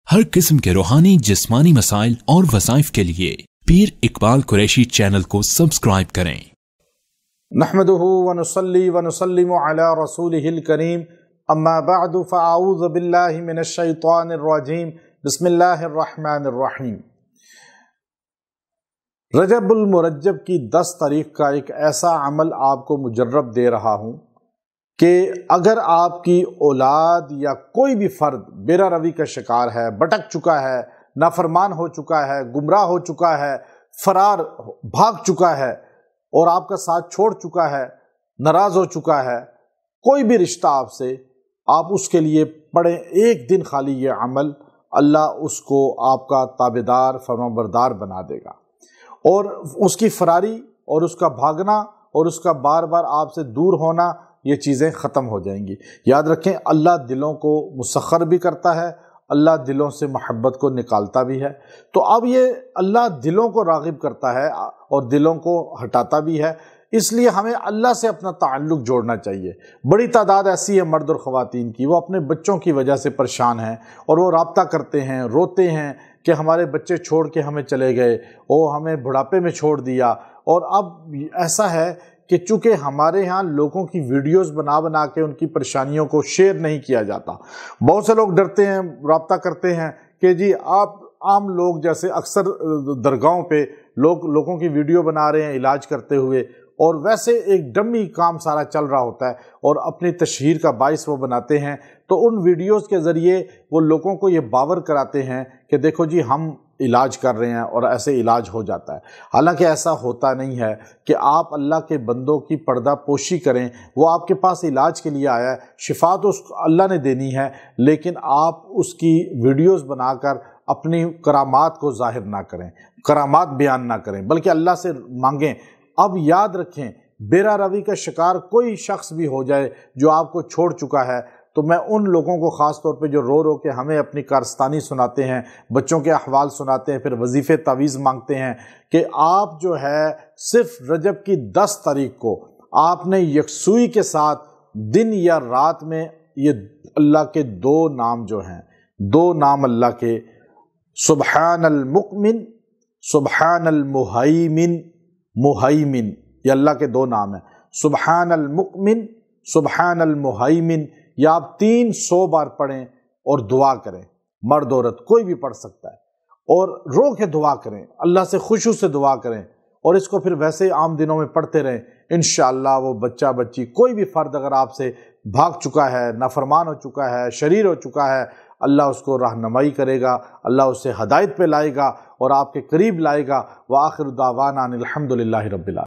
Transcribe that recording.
हर किस्म के रूहानी जिस्मानी मसाइल और वज़ाइफ के लिए पीर इकबाल कुरैशी चैनल को सब्सक्राइब करें। नहमदुहु व नुसल्ली व नुसल्लिमु अला रसूलिहिल करीम, अम्मा बअदु फ़अऊज़ु बिल्लाहि मिनश शैतानिर रजीम, बिस्मिल्लाहिर रहमानिर रहीम। रजबुल मुरज्जब की 10 तारीख का एक ऐसा अमल आपको मुजर्रब दे रहा हूँ कि अगर आपकी औलाद या कोई भी फ़र्द बेरा रवी का शिकार है, भटक चुका है, नाफरमान हो चुका है, गुमराह हो चुका है, फरार भाग चुका है और आपका साथ छोड़ चुका है, नाराज़ हो चुका है, कोई भी रिश्ता आपसे, आप उसके लिए पढ़ें एक दिन खाली ये अमल, अल्लाह उसको आपका ताबेदार फरमाबरदार बना देगा और उसकी फरारी और उसका भागना और उसका बार बार आपसे दूर होना, ये चीज़ें ख़त्म हो जाएंगी। याद रखें, अल्लाह दिलों को मुसख्खर भी करता है, अल्लाह दिलों से मोहब्बत को निकालता भी है। तो अब ये अल्लाह दिलों को राग़िब करता है और दिलों को हटाता भी है, इसलिए हमें अल्लाह से अपना ताल्लुक़ जोड़ना चाहिए। बड़ी तादाद ऐसी है मर्द और ख़वातीन की, वो अपने बच्चों की वजह से परेशान हैं और वो राब्ता करते हैं, रोते हैं कि हमारे बच्चे छोड़ के हमें चले गए, वो हमें बुढ़ापे में छोड़ दिया। और अब ऐसा है कि चूँकि हमारे यहाँ लोगों की वीडियोस बना बना के उनकी परेशानियों को शेयर नहीं किया जाता, बहुत से लोग डरते हैं, राब्ता करते हैं कि जी आप आम लोग जैसे अक्सर दरगाहों पे लोगों की वीडियो बना रहे हैं इलाज करते हुए, और वैसे एक डमी काम सारा चल रहा होता है और अपनी तशहीर का बाइस वो बनाते हैं। तो उन वीडियोस के ज़रिए वो लोगों को ये बावर कराते हैं कि देखो जी हम इलाज कर रहे हैं और ऐसे इलाज हो जाता है। हालांकि ऐसा होता नहीं है कि आप अल्लाह के बंदों की पर्दा पोशी करें, वो आपके पास इलाज के लिए आया है, शिफा तो अल्लाह ने देनी है, लेकिन आप उसकी वीडियोस बनाकर अपनी करामात को ज़ाहिर ना करें, करामात बयान ना करें, बल्कि अल्लाह से मांगें। अब याद रखें, बेरा रवी का शिकार कोई शख्स भी हो जाए जो आपको छोड़ चुका है, तो मैं उन लोगों को ख़ास तौर पे जो रो रो के हमें अपनी कारस्तानी सुनाते हैं, बच्चों के अहवाल सुनाते हैं, फिर वजीफ़े तावीज़ मांगते हैं, कि आप जो है सिर्फ रजब की 10 तारीख को आपने यकसुई के साथ दिन या रात में ये अल्लाह के 2 नाम जो हैं, 2 नाम अल्लाह के, सुबहानल मुक़मिन, सुबहानल मुहैमिन, मुहैमिन, ये अल्लाह के 2 नाम हैं, सुबहानल मुक़मिन, सुबहानल मुहैमिन। या आप 300 बार पढ़ें और दुआ करें, मर्द औरत कोई भी पढ़ सकता है, और रो के दुआ करें, अल्लाह से खुशू से दुआ करें, और इसको फिर वैसे आम दिनों में पढ़ते रहें। इंशाअल्लाह वो बच्चा बच्ची कोई भी फ़र्द अगर आपसे भाग चुका है, नाफरमान हो चुका है, शरीर हो चुका है, अल्लाह उसको रहनुमाई करेगा, अल्लाह उसे हदायत पे लाएगा और आपके करीब लाएगा। व आखिर दावाना अनिल हम्दुलिल्लाहि रब्बिल आलमीन।